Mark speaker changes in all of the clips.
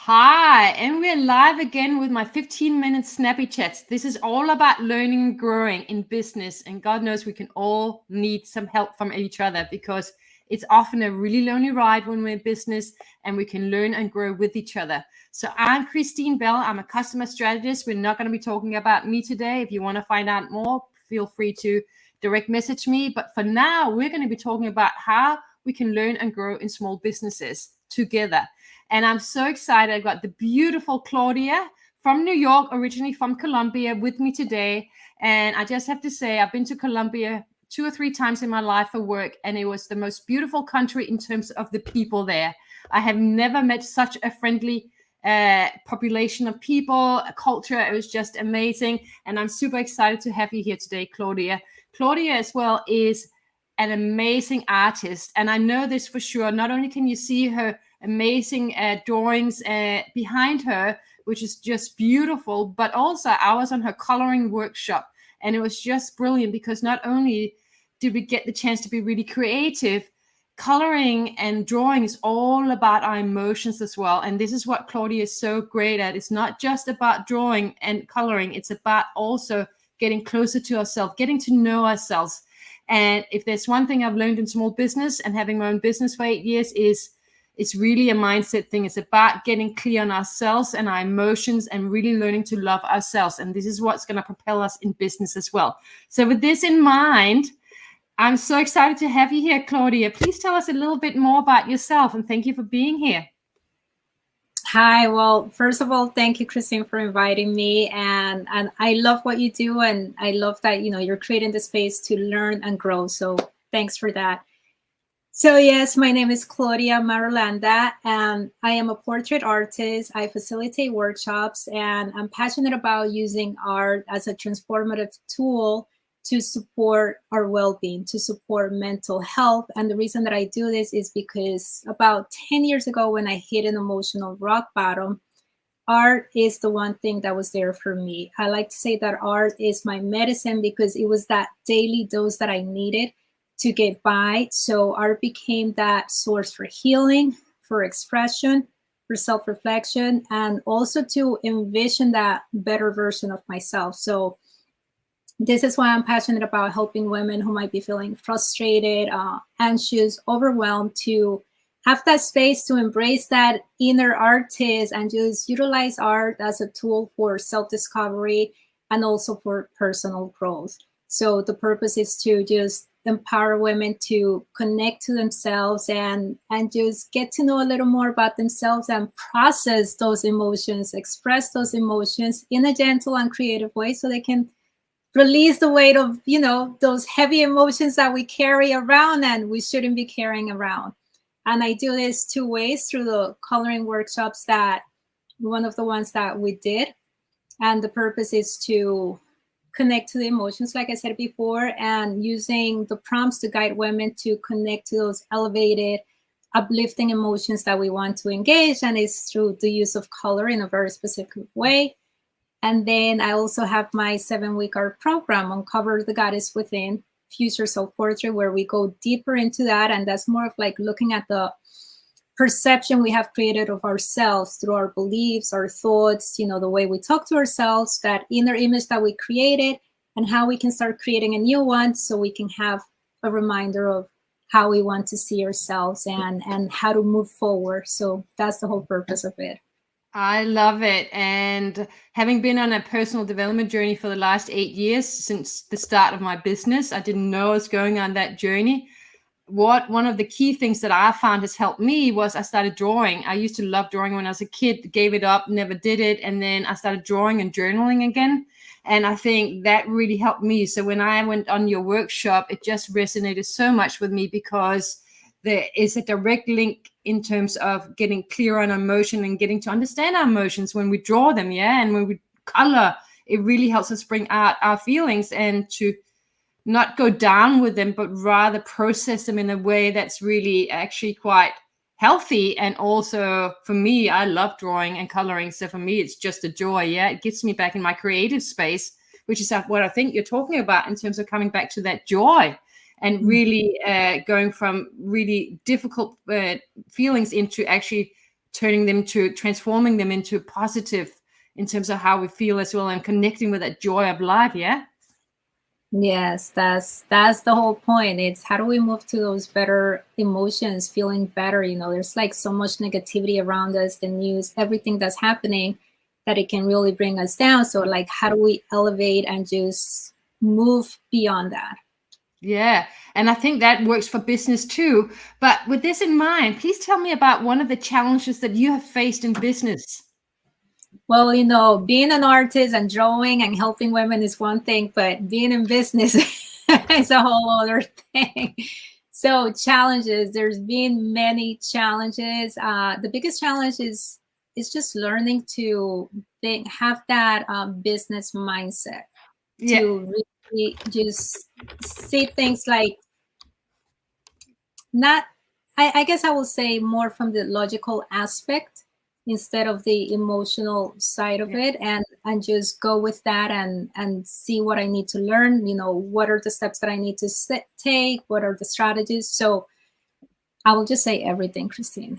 Speaker 1: Hi, and we're live again with my 15-minute snappy chats. This is all about learning and growing in business. And God knows we can all need some help from each other because it's often a really lonely ride when we're in business and we can learn and grow with each other. So I'm Christine Bell. I'm a customer strategist. We're not going to be talking about me today. If you want to find out more, feel free to direct message me. But for now, we're going to be talking about how we can learn and grow in small businesses together. And I'm so excited. I've got the beautiful Claudia from New York, originally from Colombia, with me today. And I just have to say, I've been to Colombia 2 or 3 times in my life for work, and it was the most beautiful country in terms of the people there. I have never met such a friendly population of people, a culture. It was just amazing. And I'm super excited to have you here today, Claudia. Claudia, as well, is an amazing artist. And I know this for sure. Not only can you see her amazing drawings behind her, which is just beautiful, but also I was on her coloring workshop, and it was just brilliant because not only did we get the chance to be really creative, coloring and drawing is all about our emotions as well. And this is what Claudia is so great at. It's not just about drawing and coloring, it's about also getting closer to ourselves, getting to know ourselves. And if there's one thing I've learned in small business and having my own business for 8 years is it's really a mindset thing. It's about getting clear on ourselves and our emotions and really learning to love ourselves. And this is what's going to propel us in business as well. So with this in mind, I'm so excited to have you here, Claudia. Please tell us a little bit more about yourself, and thank you for being here.
Speaker 2: Hi, well, first of all, thank you, Christine, for inviting me. And I love what you do, and I love that, you're creating the space to learn and grow. So thanks for that. So yes, my name is Claudia Marulanda, and I am a portrait artist. I facilitate workshops, and I'm passionate about using art as a transformative tool to support our well-being, to support mental health. And the reason that I do this is because about 10 years ago, when I hit an emotional rock bottom, art is the one thing that was there for me. I like to say that art is my medicine because it was that daily dose that I needed to get by. So art became that source for healing, for expression, for self-reflection, and also to envision that better version of myself. So this is why I'm passionate about helping women who might be feeling frustrated, anxious, overwhelmed, to have that space to embrace that inner artist and just utilize art as a tool for self-discovery and also for personal growth. So the purpose is to just empower women to connect to themselves and just get to know a little more about themselves and process those emotions, express those emotions in a gentle and creative way so they can release the weight of, those heavy emotions that we carry around and we shouldn't be carrying around. And I do this 2 ways: through the coloring workshops, that one of the ones that we did. And the purpose is to connect to the emotions, like I said before, and using the prompts to guide women to connect to those elevated, uplifting emotions that we want to engage. And it's through the use of color in a very specific way. And then I also have my 7-week art program, Uncover the Goddess Within, Future Self-Portrait, where we go deeper into that. And that's more of like looking at the perception we have created of ourselves through our beliefs, our thoughts, the way we talk to ourselves, that inner image that we created, and how we can start creating a new one so we can have a reminder of how we want to see ourselves and how to move forward. So that's the whole purpose of it.
Speaker 1: I love it. And having been on a personal development journey for the last 8 years, since the start of my business, I didn't know I was going on that journey. One of the key things that I found has helped me was I started drawing. I used to love drawing when I was a kid, gave it up, never did it. And then I started drawing and journaling again. And I think that really helped me. So when I went on your workshop, it just resonated so much with me because there is a direct link in terms of getting clear on emotion and getting to understand our emotions when we draw them. Yeah. And when we color, it really helps us bring out our feelings and to not go down with them, but rather process them in a way that's really actually quite healthy. And also for me, I love drawing and coloring. So for me, it's just a joy. Yeah. It gets me back in my creative space, which is what I think you're talking about in terms of coming back to that joy and really going from really difficult feelings into actually transforming them into positive in terms of how we feel as well, and connecting with that joy of life. Yeah.
Speaker 2: Yes, that's the whole point. It's how do we move to those better emotions, feeling better? There's like so much negativity around us, the news, everything that's happening, that it can really bring us down. So like, how do we elevate and just move beyond that?
Speaker 1: Yeah. And I think that works for business too. But with this in mind, please tell me about one of the challenges that you have faced in business.
Speaker 2: Well, being an artist and drawing and helping women is one thing, but being in business is a whole other thing. So challenges, there's been many challenges. The biggest challenge is just learning to have that business mindset,
Speaker 1: Yeah.
Speaker 2: to really just see things like, not, I guess I will say more from the logical aspect instead of the emotional side of it, and just go with that and see what I need to learn. What are the steps that I need to take? What are the strategies? So I will just say everything, Christine.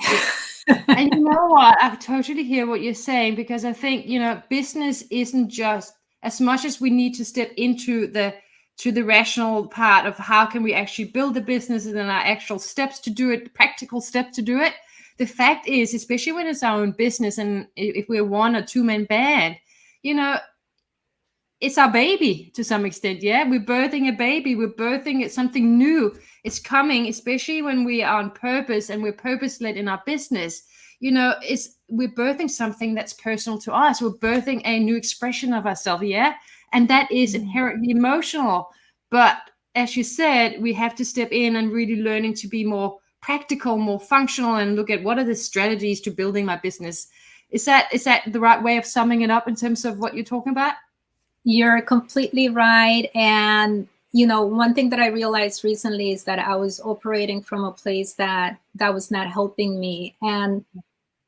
Speaker 1: And you know what? I totally hear what you're saying, because I think, business isn't just, as much as we need to step into the rational part of how can we actually build a business and then our actual steps to do it, practical steps to do it. The fact is, especially when it's our own business, and if we're one or two man band, it's our baby to some extent. Yeah, we're birthing a baby, we're birthing something new. It's coming, especially when we are on purpose and we're purpose-led in our business. We're birthing something that's personal to us. We're birthing a new expression of ourselves. Yeah, and that is inherently emotional. But as you said, we have to step in and really learning to be more practical, more functional, and look at what are the strategies to building my business. Is that the right way of summing it up in terms of what you're talking about?
Speaker 2: You're completely right. And one thing that I realized recently is that I was operating from a place that was not helping me. And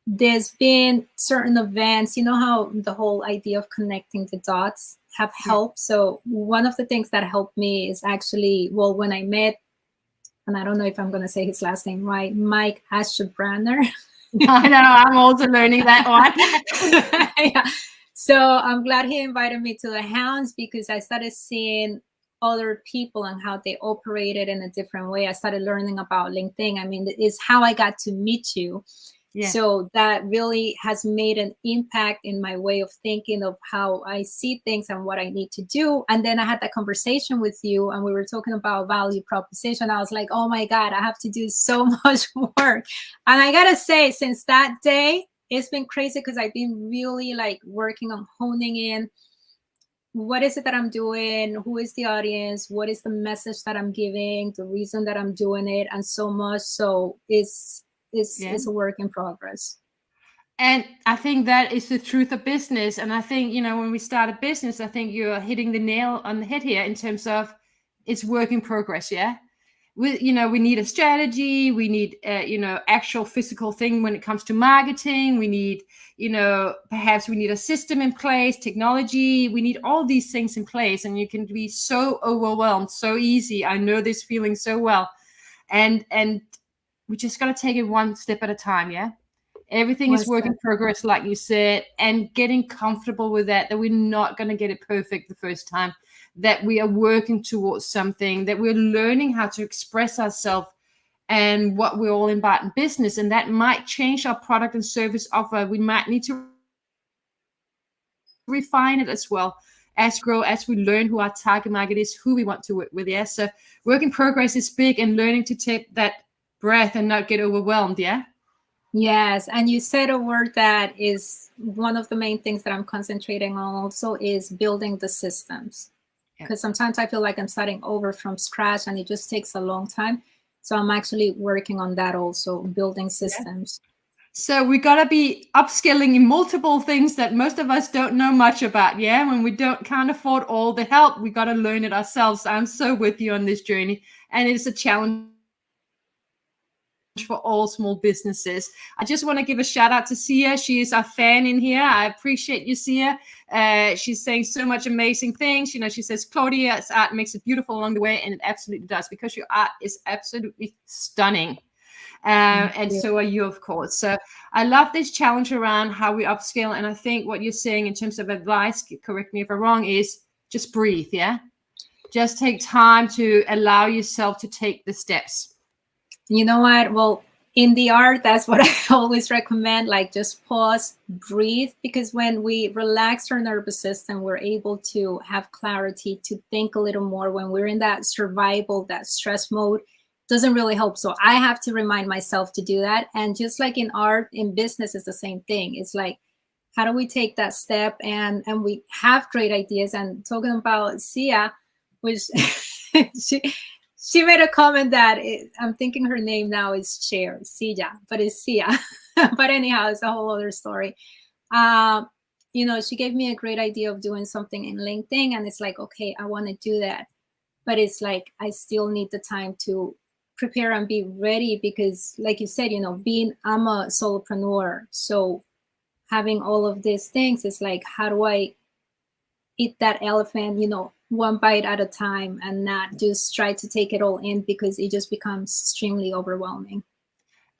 Speaker 2: there's been certain events, how the whole idea of connecting the dots have helped. So one of the things that helped me is actually, when I met, and I don't know if I'm going to say his last name right, Mike Ashebranner.
Speaker 1: I know, I'm also learning that one.
Speaker 2: Yeah. So I'm glad he invited me to the Hounds, because I started seeing other people and how they operated in a different way. I started learning about LinkedIn. I mean, it's how I got to meet you. Yeah. So that really has made an impact in my way of thinking of how I see things and what I need to do. And then I had that conversation with you and we were talking about value proposition. I was like, oh my God, I have to do so much work. And I gotta say, since that day, it's been crazy, because I've been really like working on honing in what is it that I'm doing, who is the audience, what is the message that I'm giving, the reason that I'm doing it, and so much. So it's a work in progress.
Speaker 1: And I think that is the truth of business. And I think, when we start a business, I think you're hitting the nail on the head here in terms of it's work in progress. Yeah. We need a strategy. We need, actual physical thing when it comes to marketing. We need, perhaps we need a system in place, technology. We need all these things in place. And you can be so overwhelmed so easy. I know this feeling so well. And we just got to take it one step at a time. Yeah. Everything is work in progress, like you said, and getting comfortable with that we're not going to get it perfect the first time, that we are working towards something, that we're learning how to express ourselves and what we're all about in business. And that might change our product and service offer. We might need to refine it as well as grow, as we learn who our target market is, who we want to work with. Yeah. So work in progress is big, and learning to take that breath and not get overwhelmed. Yeah.
Speaker 2: Yes, and you said a word that is one of the main things that I'm concentrating on also, is building the systems. Because sometimes I feel like I'm starting over from scratch and it just takes a long time. So I'm actually working on that also, building systems.
Speaker 1: So we got to be upskilling in multiple things that most of us don't know much about. Yeah, when we can't afford all the help, we got to learn it ourselves. I'm so with you on this journey, and it's a challenge for all small businesses. I just want to give a shout out to Sia. She is our fan in here. I appreciate you, Sia. She's saying so much amazing things. She says Claudia's art makes it beautiful along the way, and it absolutely does, because your art is absolutely stunning. And so are you, of course. So I love this challenge around how we upscale. And I think what you're saying in terms of advice, correct me if I'm wrong, is just breathe. Yeah. Just take time to allow yourself to take the steps.
Speaker 2: You know what? Well, in the art, that's what I always recommend. Like, just pause, breathe, because when we relax our nervous system, we're able to have clarity, to think a little more. When we're in that survival, that stress mode, doesn't really help. So I have to remind myself to do that. And just like in art, in business, it's the same thing. It's like, how do we take that step? And we have great ideas. And talking about Sia, which she made a comment that I'm thinking her name now is Sia, but it's Sia. But anyhow, it's a whole other story. She gave me a great idea of doing something in LinkedIn, and it's like, okay, I want to do that, but it's like I still need the time to prepare and be ready, because, like you said, I'm a solopreneur, so having all of these things is like, how do I eat that elephant, one bite at a time, and not just try to take it all in, because it just becomes extremely overwhelming.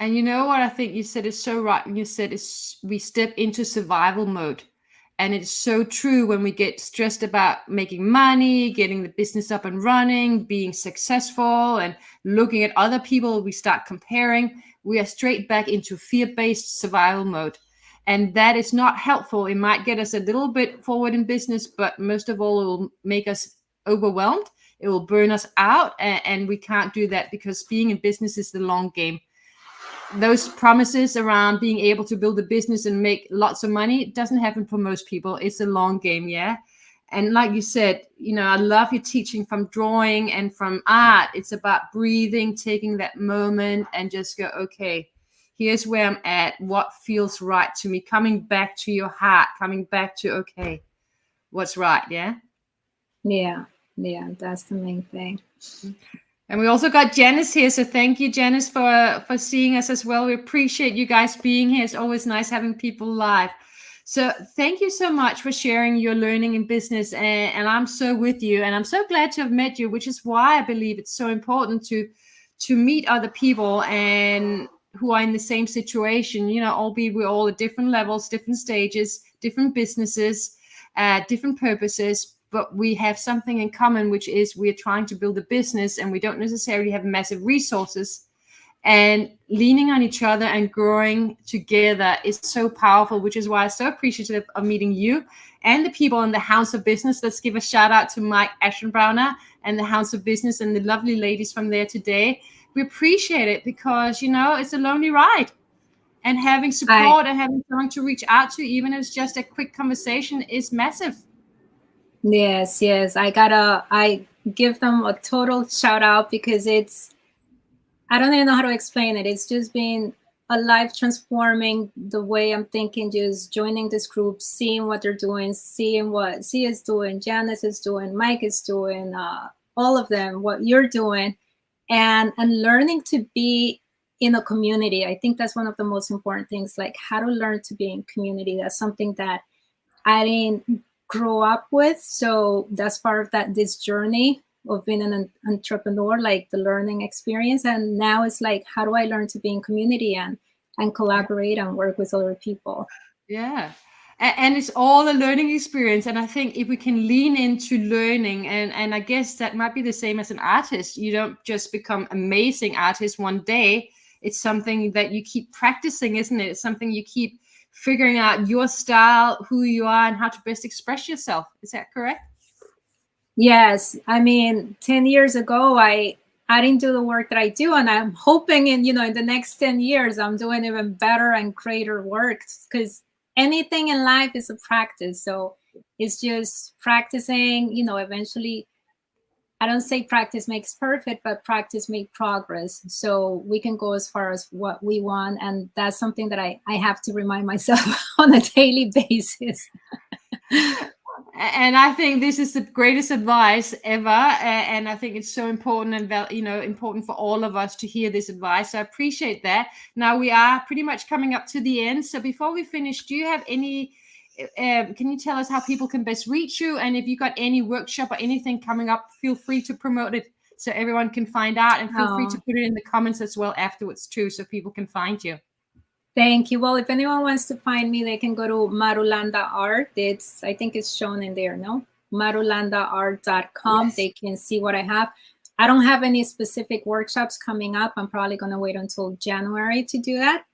Speaker 1: And you know what I think you said is so right. When you said we step into survival mode. And it's so true when we get stressed about making money, getting the business up and running, being successful, and looking at other people, we start comparing. We are straight back into fear-based survival mode. And that is not helpful. It might get us a little bit forward in business, but most of all, it will make us overwhelmed. It will burn us out. And we can't do that, because being in business is the long game. Those promises around being able to build a business and make lots of money, it doesn't happen for most people. It's a long game. Yeah. And like you said, I love your teaching from drawing and from art. It's about breathing, taking that moment and just go, okay, here's where I'm at. What feels right to me? Coming back to your heart, coming back to, okay, what's right. Yeah.
Speaker 2: Yeah. That's the main thing.
Speaker 1: And we also got Janice here. So thank you, Janice, for seeing us as well. We appreciate you guys being here. It's always nice having people live. So thank you so much for sharing your learning in business. And I'm so with you. And I'm so glad to have met you, which is why I believe it's so important to meet other people and who are in the same situation, albeit we're all at different levels, different stages, different businesses, different purposes. But we have something in common, which is we're trying to build a business, and we don't necessarily have massive resources. And leaning on each other and growing together is so powerful, which is why I'm so appreciative of meeting you and the people in the House of Business. Let's give a shout out to Mike Aschenbrauner and the House of Business and the lovely ladies from there today. We appreciate it, because, it's a lonely ride. And having support and having someone to reach out to, even if it's just a quick conversation, is massive.
Speaker 2: Yes. I give them a total shout out, because I don't even know how to explain it. It's just been a life transforming the way I'm thinking, just joining this group, seeing what they're doing, seeing what Sia is doing, Janice is doing, Mike is doing, all of them, what you're doing, and learning to be in a community. I think that's one of the most important things, like how to learn to be in community. That's something that I didn't grow up with. So that's part of this journey of being an entrepreneur, like the learning experience. And now it's like, how do I learn to be in community and collaborate and work with other people?
Speaker 1: Yeah. And it's all a learning experience. And I think if we can lean into learning, and I guess that might be the same as an artist, you don't just become amazing artist one day. It's something that you keep practicing, isn't it? It's something you keep figuring out your style, who you are, and how to best express yourself. Is that correct?
Speaker 2: Yes. I mean, 10 years ago, I didn't do the work that I do. And I'm hoping in the next 10 years, I'm doing even better and greater work, because anything in life is a practice. So it's just practicing, eventually, I don't say practice makes perfect, but practice makes progress. So we can go as far as what we want. And that's something that I have to remind myself on a daily basis.
Speaker 1: And I think this is the greatest advice ever. And I think it's so important and, important for all of us to hear this advice. So I appreciate that. Now we are pretty much coming up to the end. So before we finish, do you have any, can you tell us how people can best reach you? And if you got any workshop or anything coming up, feel free to promote it so everyone can find out, and feel free to
Speaker 2: Oh,
Speaker 1: put it in the comments as well afterwards too, so people can find you.
Speaker 2: thank you. Well, if anyone wants to find me, they can go to Marulanda Art. I think it's shown in there, no? marulandaart.com.
Speaker 1: Yes.
Speaker 2: They can see what I have. I don't have any specific workshops coming up. I'm probably going to wait until January to do that,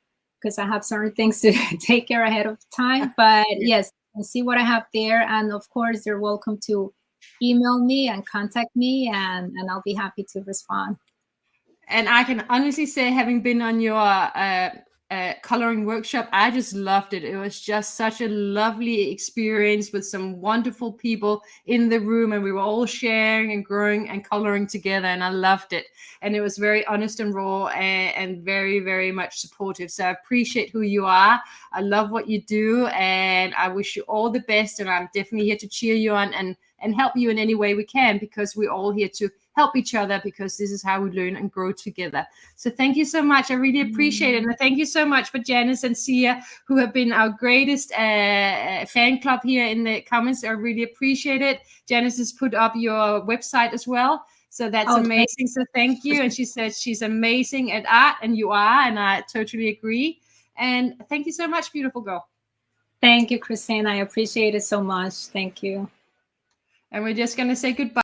Speaker 2: because I have certain things to take care ahead of time. But yes, you can see what I have there. And of course, you're welcome to email me and contact me, and I'll be happy to respond.
Speaker 1: And I can honestly say, having been on your coloring workshop, I just loved it. It was just such a lovely experience with some wonderful people in the room, and we were all sharing and growing and coloring together, and I loved it. And it was very honest and raw, and very, very much supportive. So I appreciate who you are. I love what you do, and I wish you all the best. And I'm definitely here to cheer you on and help you in any way we can, because we're all here to help each other, because this is how we learn and grow together. So thank you so much. I really appreciate it. And thank you so much for Janice and Sia, who have been our greatest fan club here in the comments. I really appreciate it. Janice has put up your website as well. So that's amazing. So thank you. And she said she's amazing at art, and you are, and I totally agree. And thank you so much, beautiful girl.
Speaker 2: Thank you, Christine. I appreciate it so much. Thank you.
Speaker 1: And we're just going to say goodbye.